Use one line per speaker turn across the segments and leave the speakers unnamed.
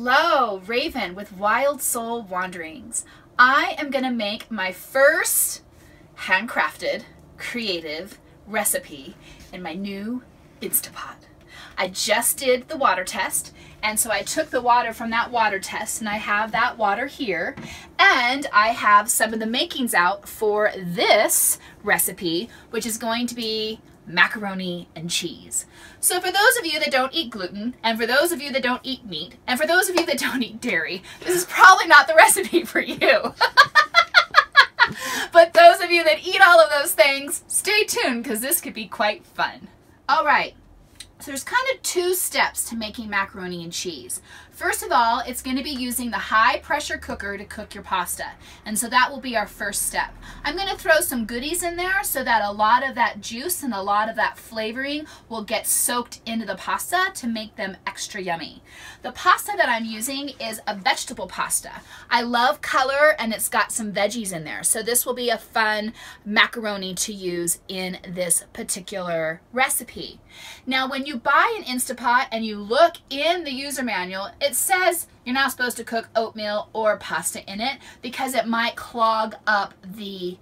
Hello, Raven with Wild Soul Wanderings. I am going to make my first handcrafted, creative recipe in my new Instapot. I just did the water test, and so I took the water from that water test, and I have that water here, and I have some of the makings out for this recipe, which is going to be macaroni and cheese. So for those of you that don't eat gluten, and for those of you that don't eat meat, and for those of you that don't eat dairy, this is probably not the recipe for you. But those of you that eat all of those things, stay tuned because this could be quite fun. All right. So there's kind of two steps to making macaroni and cheese. First of all, it's going to be using the high pressure cooker to cook your pasta. And so that will be our first step. I'm going to throw some goodies in there so that a lot of that juice and a lot of that flavoring will get soaked into the pasta to make them extra yummy. The pasta that I'm using is a vegetable pasta. I love color and it's got some veggies in there. So this will be a fun macaroni to use in this particular recipe. Now when you buy an Instapot and you look in the user manual, it says you're not supposed to cook oatmeal or pasta in it because it might clog up the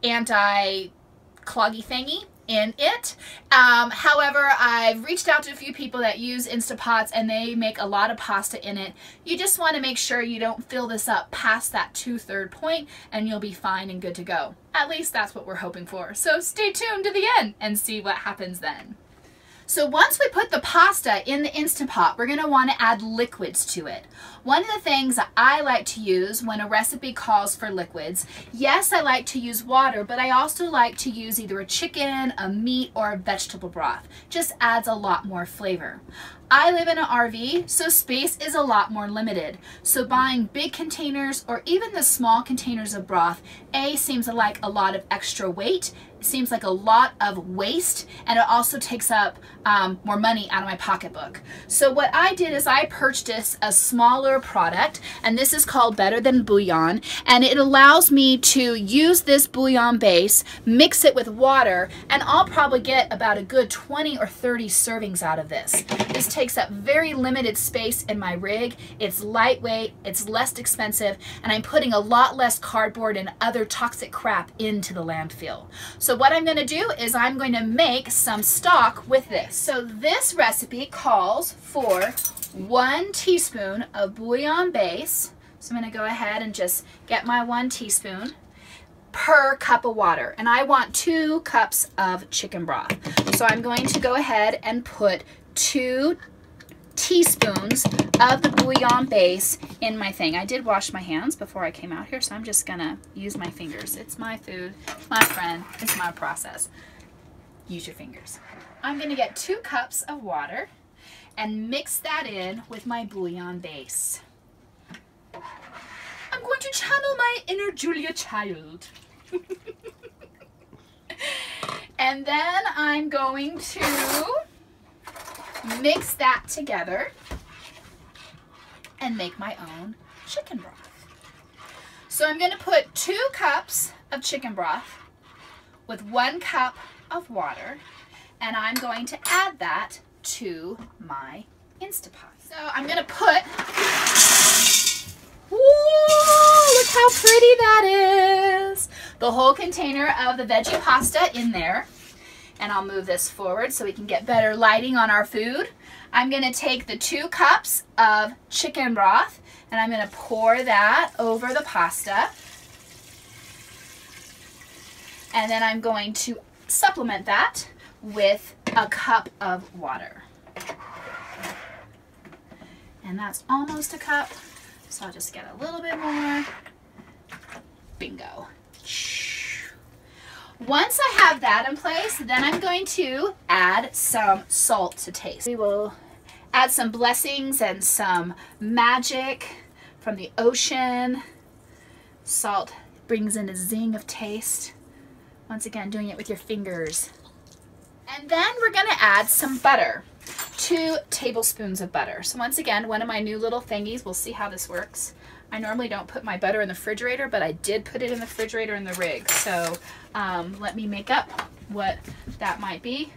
anti-cloggy thingy in it. However, I've reached out to a few people that use Instapots and they make a lot of pasta in it. You just want to make sure you don't fill this up past that 2/3 point and you'll be fine and good to go. At least that's what we're hoping for. So stay tuned to the end and see what happens then. So once we put the pasta in the Instant Pot, we're going to want to add liquids to it. One of the things that I like to use when a recipe calls for liquids, yes, I like to use water, but I also like to use either a chicken, a meat, or a vegetable broth. Just adds a lot more flavor. I live in an RV, so space is a lot more limited. So buying big containers or even the small containers of broth, A, seems like a lot of extra weight, it seems like a lot of waste, and it also takes up more money out of my pocketbook. So what I did is I purchased a smaller product, and this is called Better Than Bouillon, and it allows me to use this bouillon base, mix it with water, and I'll probably get about a good 20 or 30 servings out of this. This takes up very limited space in my rig. It's lightweight, it's less expensive, and I'm putting a lot less cardboard and other toxic crap into the landfill. So what I'm going to do is I'm going to make some stock with this. So this recipe calls for 1 teaspoon of bouillon base. So I'm going to go ahead and just get my 1 teaspoon per cup of water. And I want 2 cups of chicken broth. So I'm going to go ahead and put 2 teaspoons of the bouillon base in my thing. I did wash my hands before I came out here, so I'm just gonna use my fingers. It's my food, my friend, it's my process. Use your fingers. I'm gonna get 2 cups of water and mix that in with my bouillon base. I'm going to channel my inner Julia Child. And then I'm going to mix that together and make my own chicken broth. So I'm going to put 2 cups of chicken broth with 1 cup of water, and I'm going to add that to my Instapot. So I'm going to put, whoa, look how pretty that is, the whole container of the veggie pasta in there. And I'll move this forward so we can get better lighting on our food. I'm going to take the 2 cups of chicken broth and I'm going to pour that over the pasta. And then I'm going to supplement that with a cup of water. And that's almost a cup, so I'll just get a little bit more. Bingo. Once I have that in place, then I'm going to add some salt to taste. We will add some blessings and some magic from the ocean. Salt brings in a zing of taste. Once again, doing it with your fingers. And then we're going to add some butter. 2 tablespoons of butter. So once again, one of my new little thingies. We'll see how this works. I normally don't put my butter in the refrigerator, but I did put it in the refrigerator in the rig. So let me make up what that might be.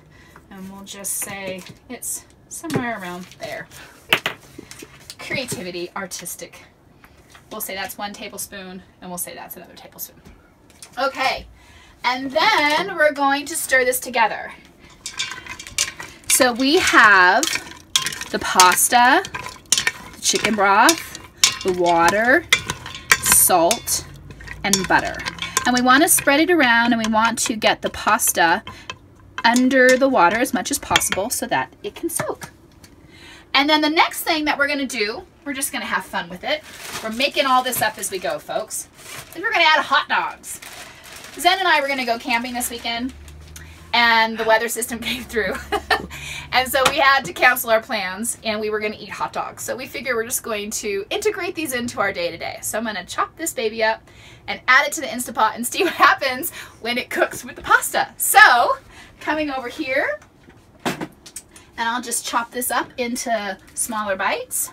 And we'll just say it's somewhere around there. creativity, artistic. We'll say that's 1 tablespoon, and we'll say that's another tablespoon. Okay, and then we're going to stir this together. So we have the pasta, the chicken broth, the water, salt, and butter. And we want to spread it around, and we want to get the pasta under the water as much as possible so that it can soak. And then the next thing that we're going to do, we're just going to have fun with it. We're making all this up as we go, folks. Then we're going to add hot dogs. Zen and I were going to go camping this weekend, and the weather system came through. And so we had to cancel our plans, and we were going to eat hot dogs. So we figure we're just going to integrate these into our day-to-day. So I'm going to chop this baby up and add it to the Instapot and see what happens when it cooks with the pasta. So coming over here, and I'll just chop this up into smaller bites.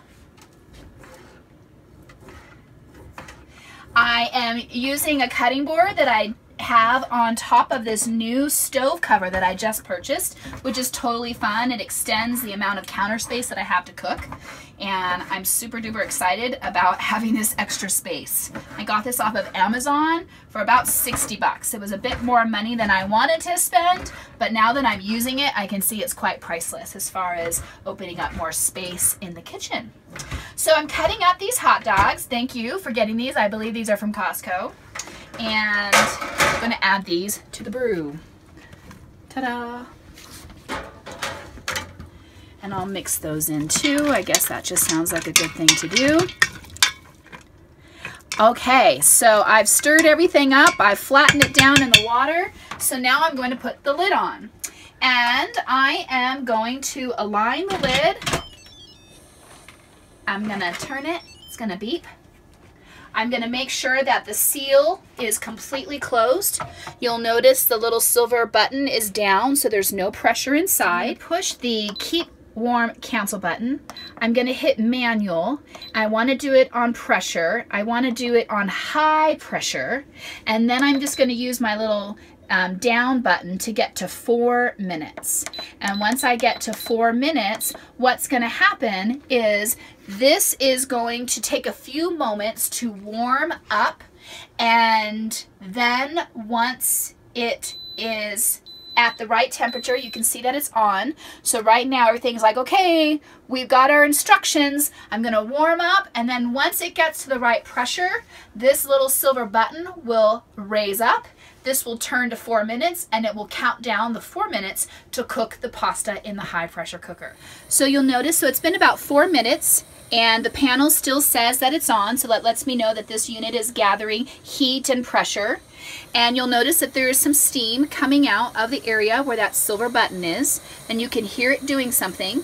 I am using a cutting board that I have on top of this new stove cover that I just purchased, which is totally fun. It extends the amount of counter space that I have to cook, and I'm super duper excited about having this extra space. I got this off of Amazon for about 60 bucks. It was a bit more money than I wanted to spend, but now that I'm using it, I can see it's quite priceless as far as opening up more space in the kitchen. So I'm cutting up these hot dogs. Thank you for getting these. I believe these are from Costco. And I'm going to add these to the brew. Ta-da! And I'll mix those in too. I guess that just sounds like a good thing to do. Okay, so I've stirred everything up. I've flattened it down in the water. So now I'm going to put the lid on. And I am going to align the lid. I'm going to turn it. It's going to beep. I'm going to make sure that the seal is completely closed. You'll notice the little silver button is down, so there's no pressure inside. Push the keep warm cancel button. I'm going to hit manual. I want to do it on pressure. I want to do it on high pressure. And then I'm just going to use my little down button to get to 4 minutes. And once I get to 4 minutes, what's going to happen is this is going to take a few moments to warm up, and then once it is at the right temperature, you can see that it's on. So right now everything's like, okay, we've got our instructions. I'm going to warm up, and then once it gets to the right pressure, this little silver button will raise up. This will turn to 4 minutes, and it will count down the 4 minutes to cook the pasta in the high pressure cooker. So you'll notice, so it's been about 4 minutes, and the panel still says that it's on, so that lets me know that this unit is gathering heat and pressure. And you'll notice that there is some steam coming out of the area where that silver button is, and you can hear it doing something.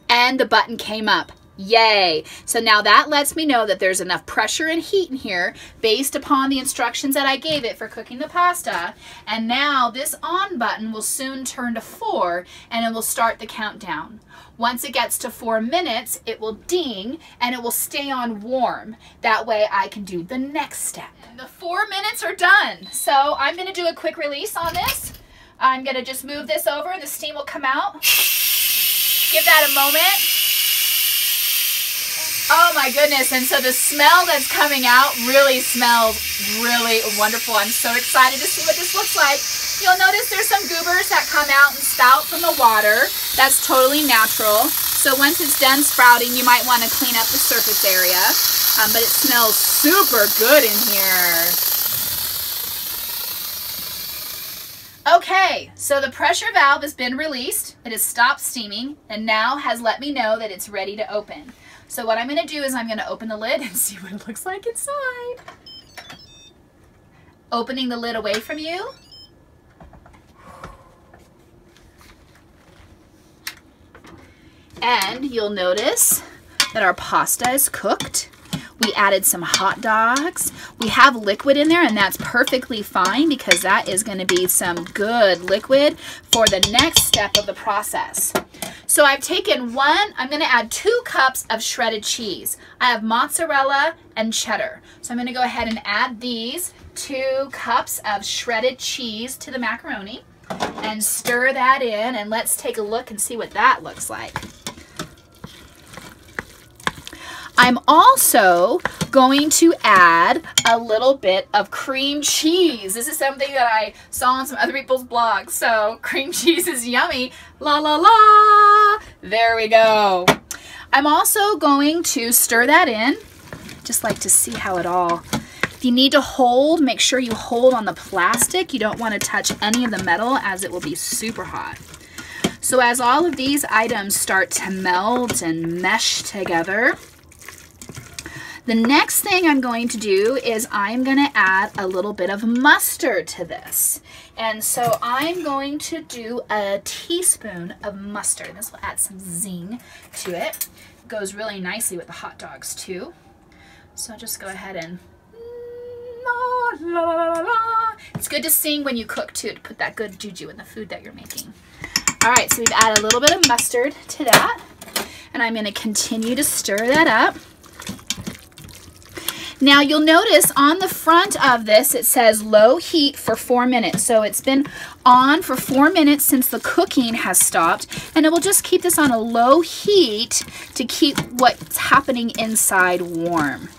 And the button came up. Yay! So now that lets me know that there's enough pressure and heat in here based upon the instructions that I gave it for cooking the pasta. And now this on button will soon turn to 4, and it will start the countdown. Once it gets to 4 minutes, it will ding and it will stay on warm. That way I can do the next step. And the 4 minutes are done. So I'm going to do a quick release on this. I'm going to just move this over and the steam will come out. Give that a moment. Oh my goodness, and so the smell that's coming out really smells really wonderful. I'm so excited to see what this looks like. You'll notice there's some goobers that come out and spout from the water. That's totally natural. So once it's done sprouting, you might want to clean up the surface area. But it smells super good in here. Okay, so the pressure valve has been released. It has stopped steaming and now has let me know that it's ready to open. So what I'm going to do is I'm going to open the lid and see what it looks like inside. Opening the lid away from you. And you'll notice that our pasta is cooked. We added some hot dogs. We have liquid in there, and that's perfectly fine because that is going to be some good liquid for the next step of the process. So I've taken I'm going to add 2 cups of shredded cheese. I have mozzarella and cheddar. So I'm going to go ahead and add these 2 cups of shredded cheese to the macaroni and stir that in, and let's take a look and see what that looks like. I'm also going to add a little bit of cream cheese. This is something that I saw on some other people's blogs. So cream cheese is yummy. La la la. There we go. I'm also going to stir that in. Just like to see how it all. If you need to hold, make sure you hold on the plastic. You don't want to touch any of the metal as it will be super hot. So as all of these items start to melt and mesh together, the next thing I'm going to do is I'm going to add a little bit of mustard to this. And so I'm going to do a teaspoon of mustard. This will add some zing to it. It goes really nicely with the hot dogs too. So I'll just go ahead and la, la, la, la. It's good to sing when you cook too, to put that good juju in the food that you're making. All right, so we've added a little bit of mustard to that, and I'm going to continue to stir that up. Now you'll notice on the front of this it says low heat for 4 minutes. So it's been on for 4 minutes since the cooking has stopped, and it will just keep this on a low heat to keep what's happening inside warm.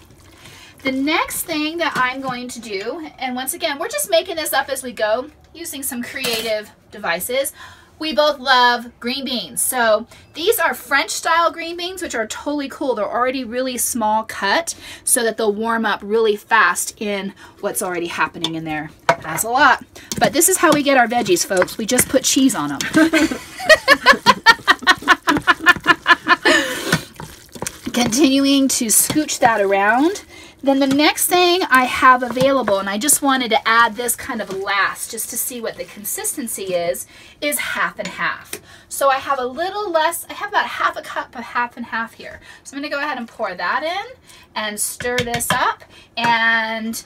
The next thing that I'm going to do, and once again, we're just making this up as we go using some creative devices. We both love green beans. So these are French style green beans, which are totally cool. They're already really small cut so that they'll warm up really fast in what's already happening in there. That's a lot. But this is how we get our veggies, folks. We just put cheese on them. Continuing to scooch that around. Then the next thing I have available, and I just wanted to add this kind of last just to see what the consistency is half and half. So I have a little less, I have about half a cup of half and half here. So I'm going to go ahead and pour that in and stir this up, and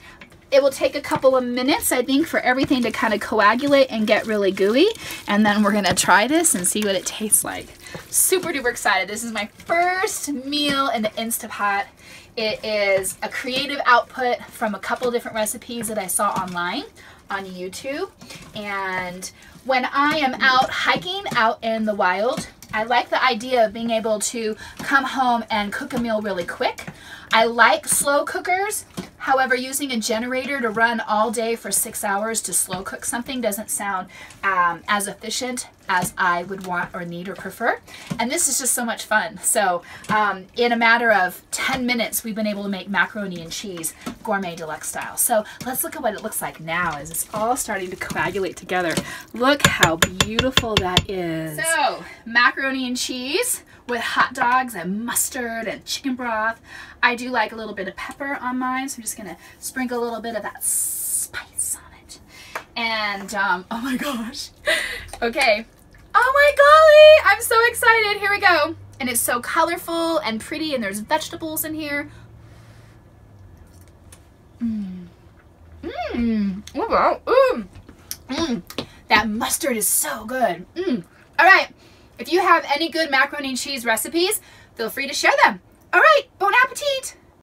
it will take a couple of minutes, I think, for everything to kind of coagulate and get really gooey. And then we're going to try this and see what it tastes like. Super duper excited. This is my first meal in the Instapot. It is a creative output from a couple different recipes that I saw online on YouTube. And when I am out hiking out in the wild, I like the idea of being able to come home and cook a meal really quick. I like slow cookers. However, using a generator to run all day for 6 hours to slow cook something doesn't sound as efficient as I would want or need or prefer. And this is just so much fun. So in a matter of 10 minutes, we've been able to make macaroni and cheese gourmet deluxe style. So let's look at what it looks like now as it's all starting to coagulate together. Look how beautiful that is. So macaroni and cheese with hot dogs and mustard and chicken broth. I do like a little bit of pepper on mine, so I'm just gonna sprinkle a little bit of that spice on it. And oh my gosh. Okay. Oh my golly, I'm so excited. Here we go. And it's so colorful and pretty, and there's vegetables in here. That mustard is so good. All right. If you have any good macaroni and cheese recipes, feel free to share them. All right, bon appetit!